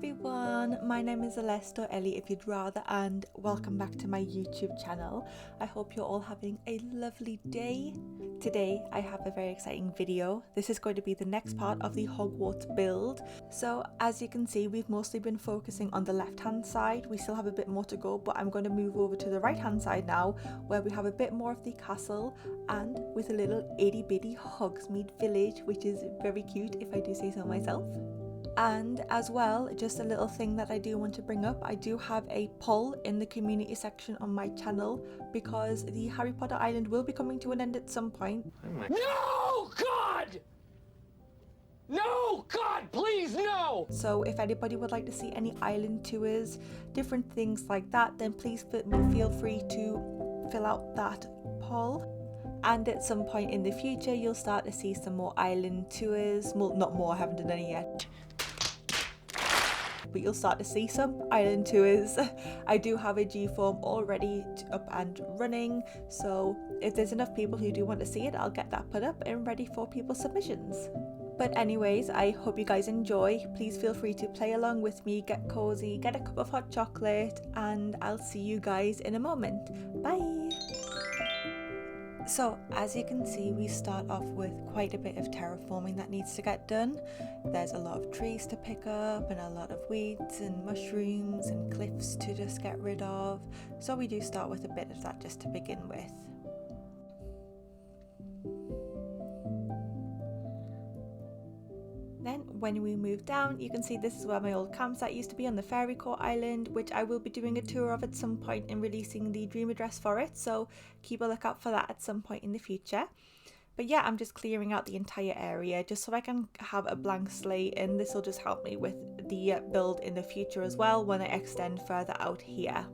everyone, my name is Celeste, or Ellie if you'd rather, and welcome back to my YouTube channel. I hope you're all having a lovely day. Today I have a very exciting video. This is going to be the next part of the Hogwarts build. So as you can see, we've mostly been focusing on the left hand side. We still have a bit more to go, but I'm going to move over to the right hand side now, where we have a bit more of the castle and with a little itty bitty Hogsmeade Village, which is very cute if I do say so myself. And as well, just a little thing that I do want to bring up, I do have a poll in the community section on my channel because the Harry Potter Island will be coming to an end at some point. No, God! No, God, please, no! So if anybody would like to see any island tours, different things like that, then please feel free to fill out that poll. And at some point in the future, you'll start to see some more island tours. Well, not more, I haven't done any yet. But you'll start to see some island tours. I do have a G form already up and running, so if there's enough people who do want to see it, I'll get that put up and ready for people's submissions. But anyways, I hope you guys enjoy. Please feel free to play along with me, get cozy, get a cup of hot chocolate, and I'll see you guys in a moment. Bye! So as you can see, we start off with quite a bit of terraforming that needs to get done. There's a lot of trees to pick up and a lot of weeds and mushrooms and cliffs to just get rid of. So we do start with a bit of that just to begin with. Then when we move down, you can see this is where my old campsite used to be on the Fairy Court Island, which I will be doing a tour of at some point and releasing the dream address for it, so keep a lookout for that at some point in the future. But yeah, I'm just clearing out the entire area just so I can have a blank slate, and this will just help me with the build in the future as well when I extend further out here.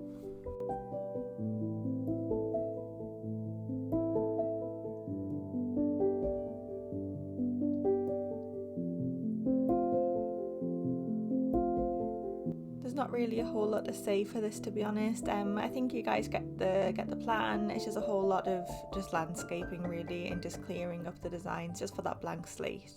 Not really a whole lot to say for this, to be honest. I think you guys get the plan. It's just a whole lot of just landscaping really, and just clearing up the designs just for that blank slate.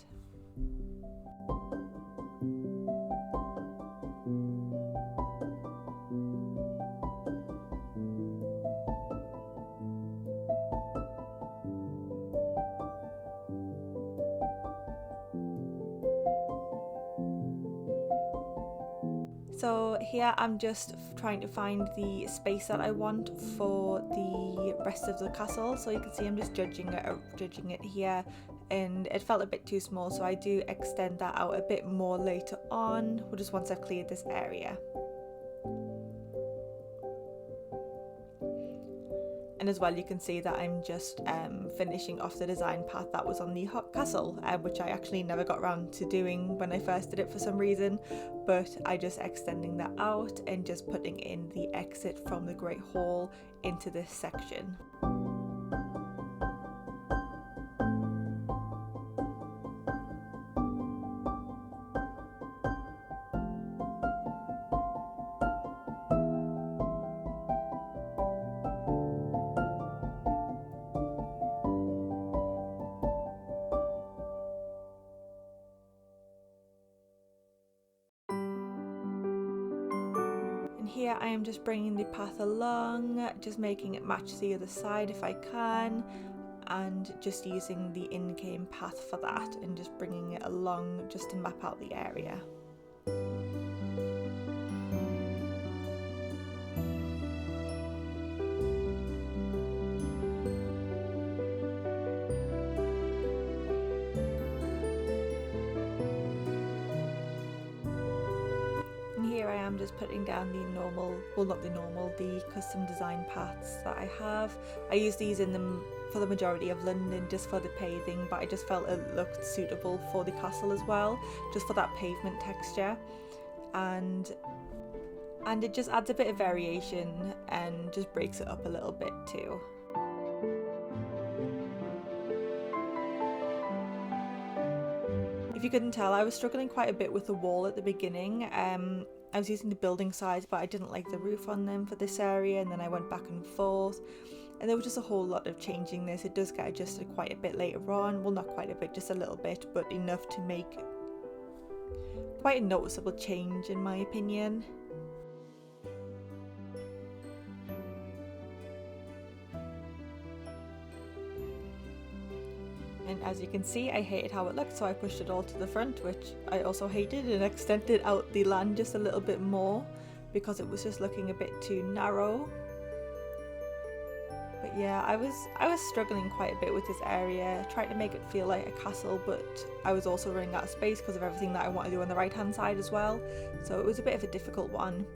So here I'm just trying to find the space that I want for the rest of the castle. So you can see I'm just judging it here, and it felt a bit too small, so I do extend that out a bit more later on, just once I've cleared this area. And as well, you can see that I'm just finishing off the design path that was on the castle, which I actually never got around to doing when I first did it for some reason, but I just extending that out and just putting in the exit from the Great Hall into this section. Here I am just bringing the path along, just making it match the other side if I can, and just using the in-game path for that and just bringing it along just to map out the area. I'm just putting down the the custom design paths that I have. I use these for the majority of London just for the paving, but I just felt it looked suitable for the castle as well, just for that pavement texture, and it just adds a bit of variation and just breaks it up a little bit too. If you couldn't tell, I was struggling quite a bit with the wall at the beginning. I was using the building sides, but I didn't like the roof on them for this area, and then I went back and forth, and there was just a whole lot of changing this. It does get adjusted quite a bit later on, well, not quite a bit, just a little bit, but enough to make quite a noticeable change in my opinion. And as you can see, I hated how it looked, so I pushed it all to the front, which I also hated, and extended out the land just a little bit more because it was just looking a bit too narrow. But yeah, I was struggling quite a bit with this area, trying to make it feel like a castle, but I was also running out of space because of everything that I want to do on the right hand side as well, so it was a bit of a difficult one.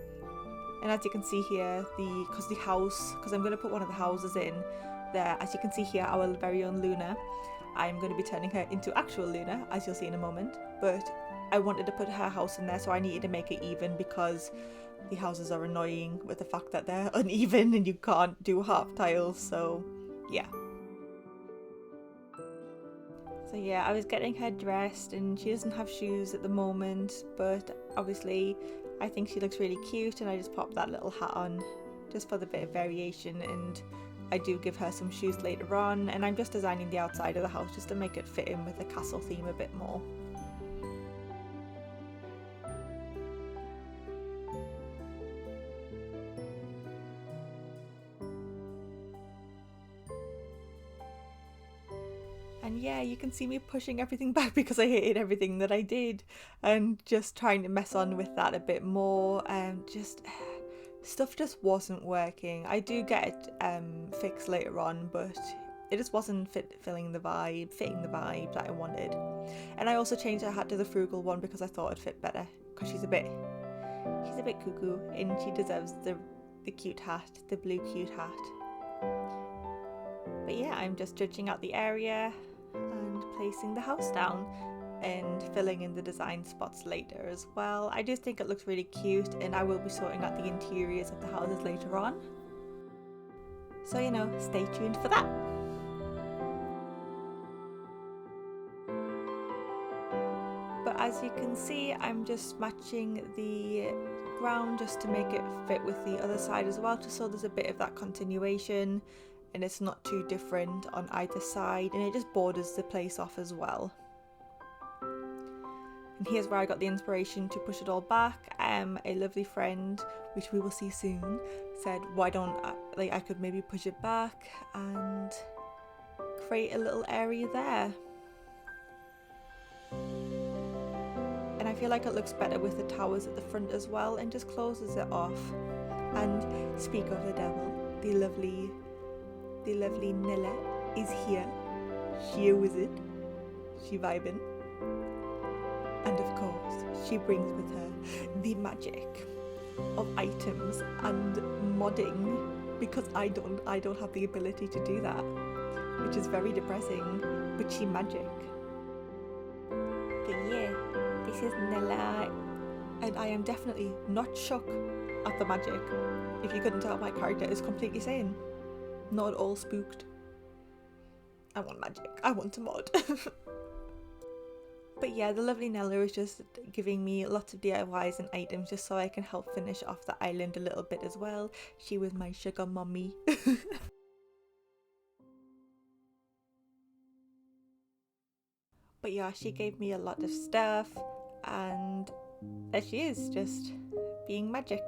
And as you can see here, because I'm going to put one of the houses in there, as you can see here, our very own Luna, I'm going to be turning her into actual Luna, as you'll see in a moment, but I wanted to put her house in there, so I needed to make it even because the houses are annoying with the fact that they're uneven and you can't do half tiles, so yeah. So yeah, I was getting her dressed and she doesn't have shoes at the moment, but obviously I think she looks really cute, and I just popped that little hat on just for the bit of variation, and I do give her some shoes later on, and I'm just designing the outside of the house just to make it fit in with the castle theme a bit more. And yeah, you can see me pushing everything back because I hated everything that I did, and just trying to mess on with that a bit more, and stuff just wasn't working. I do get it fixed later on, but it just wasn't fitting the vibe that I wanted. And I also changed her hat to the frugal one because I thought it'd fit better, because she's a bit cuckoo, and she deserves the cute hat, the blue cute hat. But yeah, I'm just judging out the area and placing the house down and filling in the design spots later as well. I just think it looks really cute, and I will be sorting out the interiors of the houses later on. So, you know, stay tuned for that. But as you can see, I'm just matching the ground just to make it fit with the other side as well, just so there's a bit of that continuation and it's not too different on either side, and it just borders the place off as well. And here's where I got the inspiration to push it all back. A lovely friend, which we will see soon, said why don't I could maybe push it back and create a little area there. And I feel like it looks better with the towers at the front as well, and just closes it off. And speak of the devil, the lovely Nella is here. She a wizard, she vibing, and of course she brings with her the magic of items and modding, because I don't have the ability to do that, which is very depressing, but she magic. But yeah, this is Nella, and I am definitely not shook at the magic. If you couldn't tell, my character is completely sane. Not at all spooked. I want magic. I want to mod. But yeah, the lovely Nella is just giving me lots of DIYs and items just so I can help finish off the island a little bit as well. She was my sugar mummy. But yeah, she gave me a lot of stuff, and there she is, just being magic.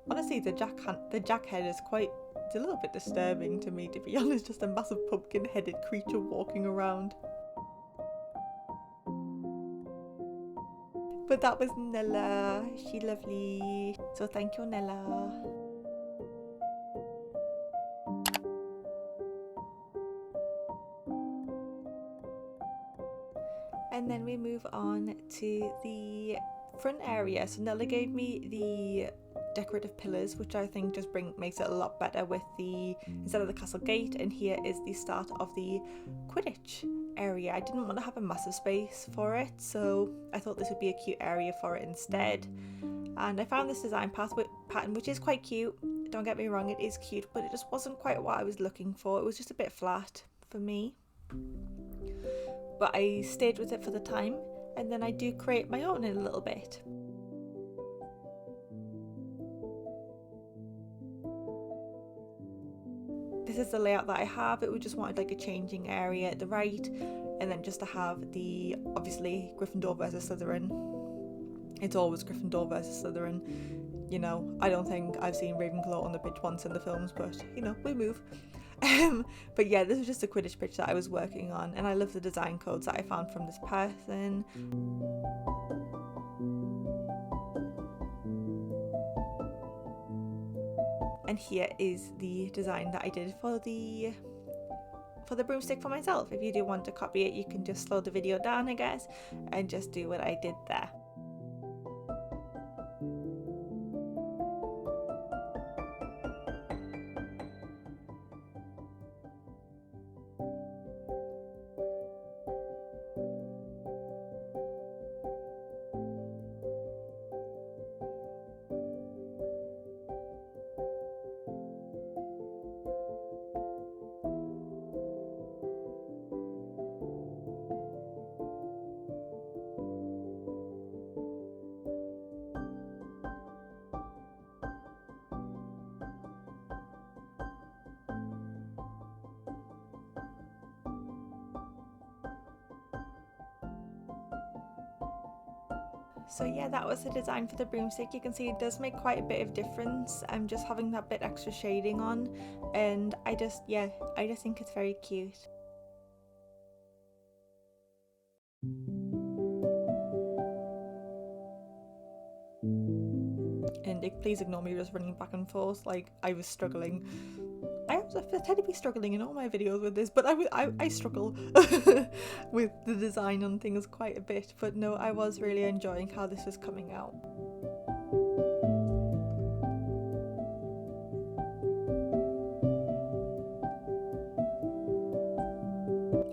Honestly, the jack head is it's a little bit disturbing to me, to be honest, just a massive pumpkin-headed creature walking around. But that was Nella, she lovely, so thank you, Nella. And then we move on to the front area. So Nella gave me the decorative pillars, which I think just makes it a lot better with instead of the castle gate. And here is the start of the Quidditch area. I didn't want to have a massive space for it, so I thought this would be a cute area for it instead. And I found this design pattern, which is quite cute. Don't get me wrong, it is cute, but it just wasn't quite what I was looking for. It was just a bit flat for me. but I stayed with it for the time, and then I do create my own in a little bit. This is the layout that I have. It we just wanted like a changing area at the right, and then just to have the, obviously, Gryffindor versus Slytherin. It's always Gryffindor versus Slytherin. You know, I don't think I've seen Ravenclaw on the pitch once in the films, but you know, we move. But yeah, this was just a Quidditch pitch that I was working on, and I love the design codes that I found from this person. And here is the design that I did for the broomstick for myself. If you do want to copy it, you can just slow the video down, I guess, and just do what I did there. So yeah, that was the design for the broomstick. You can see it does make quite a bit of difference. I'm just having that bit extra shading on, and I just think it's very cute. And please ignore me just running back and forth, like I was struggling. I tend to be struggling in all my videos with this, but I struggle with the design on things quite a bit. But no, I was really enjoying how this was coming out.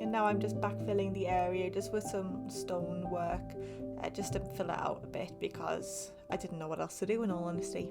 And now I'm just backfilling the area just with some stone work, just to fill it out a bit because I didn't know what else to do, in all honesty.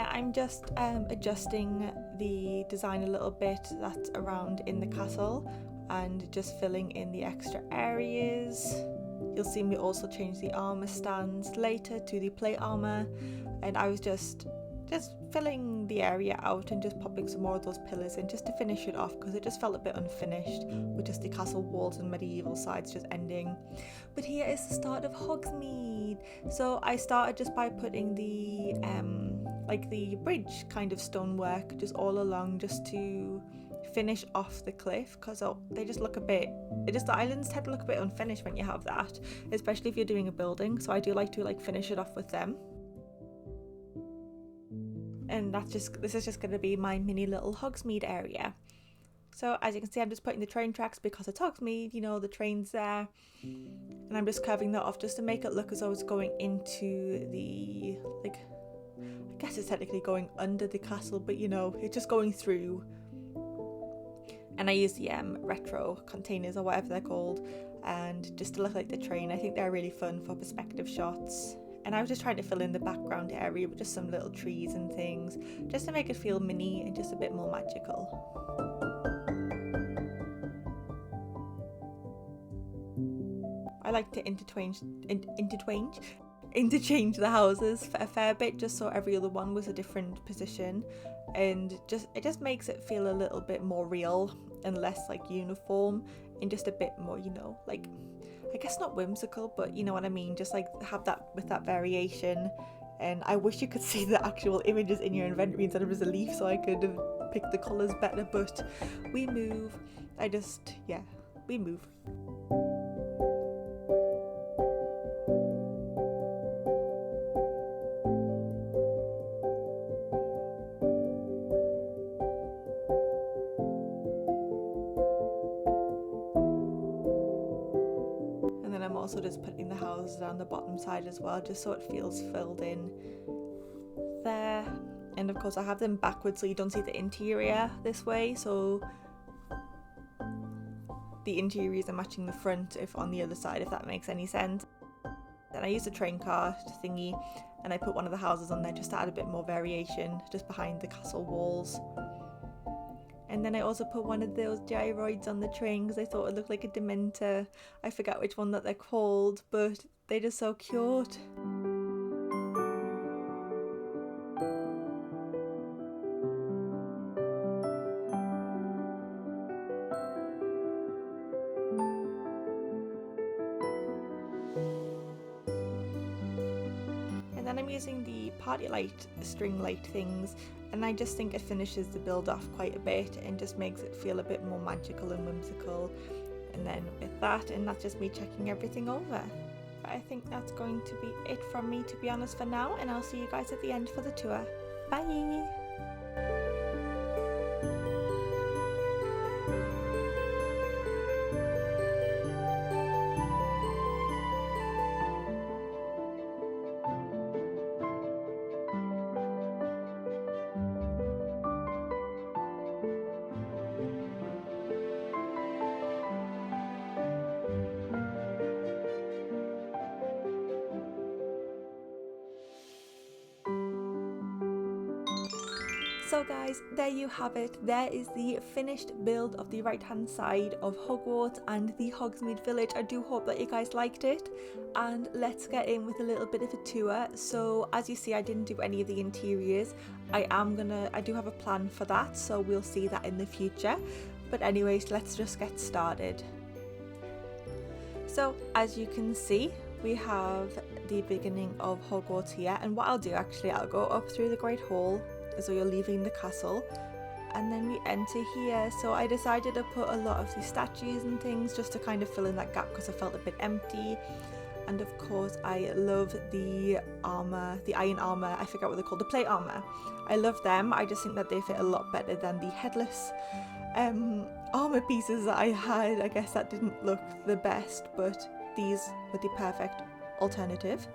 I'm just adjusting the design a little bit that's around in the castle and just filling in the extra areas. You'll see me also change the armor stands later to the plate armor, and I was just filling the area out and just popping some more of those pillars in just to finish it off, because it just felt a bit unfinished with just the castle walls and medieval sides just ending. But here is the start of Hogsmeade. So I started just by putting the like the bridge kind of stonework just all along, just to finish off the cliff, because they just look a bit, the islands tend to look a bit unfinished when you have that, especially if you're doing a building. So I do like to finish it off with them. And this is just going to be my mini little Hogsmeade area. So as you can see, I'm just putting the train tracks because it's Hogsmeade, you know, the train's there. And I'm just curving that off just to make it look as though it's going into the, I guess it's technically going under the castle, but you know, it's just going through. And I use the retro containers or whatever they're called, and just to look like the train. I think they're really fun for perspective shots. And I was just trying to fill in the background area with just some little trees and things, just to make it feel mini and just a bit more magical. I like to interchange the houses a fair bit, just so every other one was a different position, and it just makes it feel a little bit more real and less uniform, and just a bit more, you know, I guess not whimsical, but you know what I mean, just have that with that variation. And I wish you could see the actual images in your inventory instead of just a leaf, so I could have picked the colours better. But we move. We move. also just putting the houses down the bottom side as well, just so it feels filled in there. And of course I have them backwards so you don't see the interior this way, so the interiors are matching the front if on the other side, if that makes any sense. Then I used a train car thingy and I put one of the houses on there just to add a bit more variation just behind the castle walls. And then I also put one of those gyroids on the train because I thought it looked like a Dementor. I forget which one that they're called, but they're just so cute. And then I'm using the party light string light things, and I just think it finishes the build off quite a bit and just makes it feel a bit more magical and whimsical. And then with that, and that's just me checking everything over. But I think that's going to be it from me, to be honest, for now, and I'll see you guys at the end for the tour. Bye! So guys, there you have it. There is the finished build of the right hand side of Hogwarts and the Hogsmeade Village. I do hope that you guys liked it, and let's get in with a little bit of a tour. So as you see, I didn't do any of the interiors. I do have a plan for that, so we'll see that in the future. But anyways, let's just get started. So as you can see, we have the beginning of Hogwarts here, and what I'll do actually, I'll go up through the Great Hall, so you're leaving the castle, and then we enter here. So I decided to put a lot of these statues and things just to kind of fill in that gap because I felt a bit empty. And of course I love the armor, the iron armor, I forget what they're called, the plate armor. I love them. I just think that they fit a lot better than the headless armor pieces that I had. I guess that didn't look the best, but these were the perfect alternative.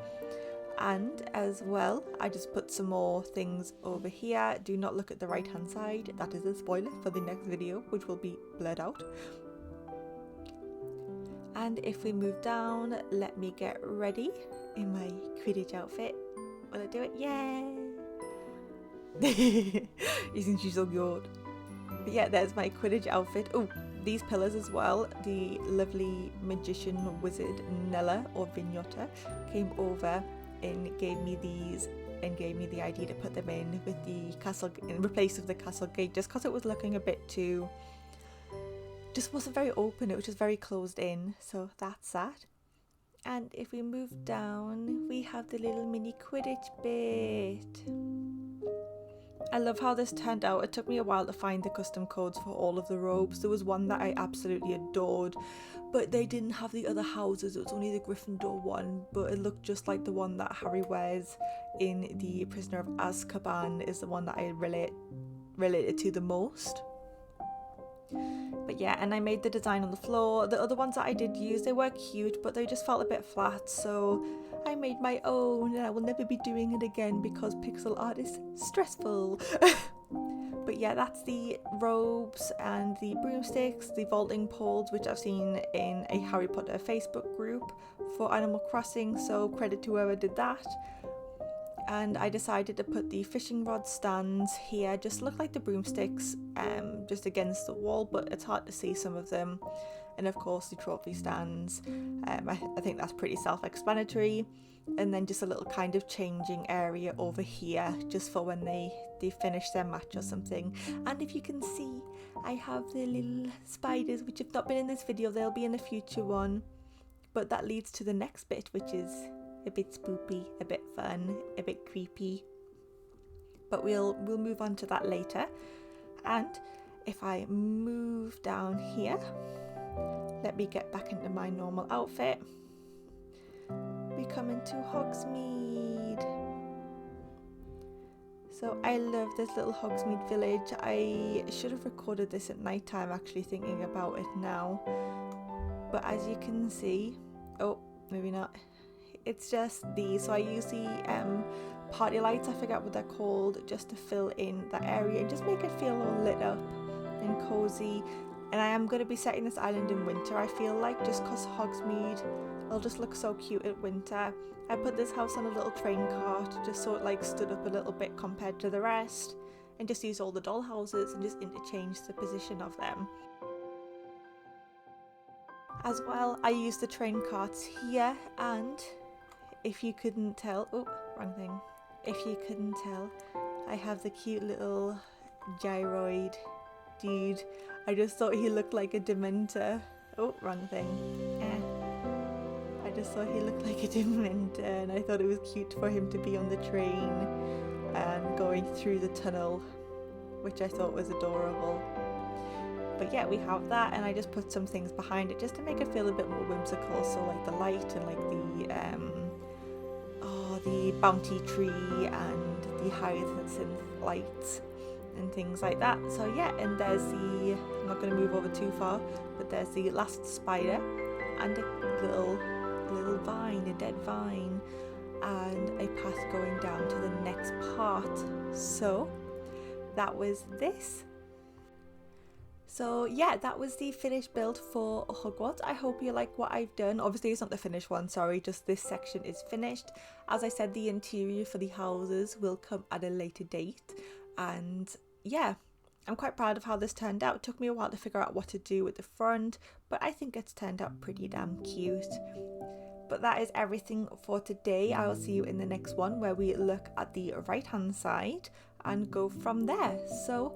And as well, I just put some more things over here. Do not look at the right hand side, that is a spoiler for the next video, which will be blurred out. And if we move down, let me get ready in my Quidditch outfit. Will I do it? Yeah! Isn't she so cute? But yeah, there's my Quidditch outfit. Oh, these pillars as well. The lovely magician wizard Nella, or Vignota, came over and gave me these and gave me the idea to put them in with the castle in replace of the castle gate, just because it was looking a bit too, just wasn't very open, it was just very closed in. So that's that. And if we move down, we have the little mini Quidditch bit. I love how this turned out. It took me a while to find the custom codes for all of the robes. There was one that I absolutely adored, but they didn't have the other houses. It was only the Gryffindor one, but it looked just like the one that Harry wears in the Prisoner of Azkaban is the one that I related to the most. But yeah, and I made the design on the floor. The other ones that I did use, they were cute, but they just felt a bit flat, so I made my own, and I will never be doing it again because pixel art is stressful. But yeah, that's the robes and the broomsticks, the vaulting poles, which I've seen in a Harry Potter Facebook group for Animal Crossing, so credit to whoever did that. And I decided to put the fishing rod stands here, just look like the broomsticks, just against the wall, but it's hard to see some of them. And of course the trophy stands, I think that's pretty self-explanatory. And then just a little kind of changing area over here, just for when they finish their match or something. And if you can see, I have the little spiders, which have not been in this video, they'll be in a future one. But that leads to the next bit, which is a bit spoopy, a bit fun, a bit creepy. But we'll move on to that later. And if I move down here, let me get back into my normal outfit. We come into Hogsmeade. So I love this little Hogsmeade Village. I should have recorded this at night time, actually thinking about it now. But as you can see, oh, maybe not. It's just these. So I use the party lights, I forget what they're called, just to fill in that area and just make it feel all lit up and cozy. And I am going to be setting this island in winter, I feel like, just because Hogsmeade will just look so cute in winter. I put this house on a little train cart just so it like stood up a little bit compared to the rest, and just use all the doll houses and just interchange the position of them. As well, I use the train carts here, and if you couldn't tell, oh, wrong thing. If you couldn't tell, I have the cute little gyroid dude. I just thought he looked like a Dementor. Oh, wrong thing. I just thought he looked like a Dementor, and I thought it was cute for him to be on the train and going through the tunnel, which I thought was adorable. But yeah, we have that, and I just put some things behind it just to make it feel a bit more whimsical. So like the light and like the bounty tree and the hyacinth lights and things like that. So yeah, and there's the, I'm not going to move over too far, but there's the last spider and a little vine, a dead vine, and a path going down to the next part. So that was this. So yeah, that was the finished build for Hogwarts. I hope you like what I've done. Obviously it's not the finished one, sorry, just this section is finished. As I said, the interior for the houses will come at a later date. And yeah, I'm quite proud of how this turned out. It took me a while to figure out what to do with the front, but I think it's turned out pretty damn cute. But that is everything for today. I will see you in the next one where we look at the right hand side and go from there. So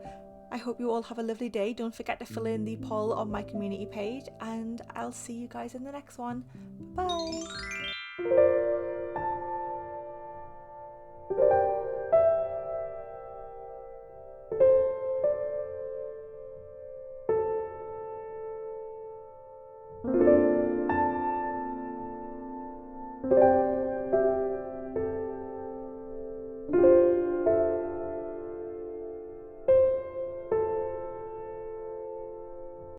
I hope you all have a lovely day. Don't forget to fill in the poll on my community page, and I'll see you guys in the next one. Bye!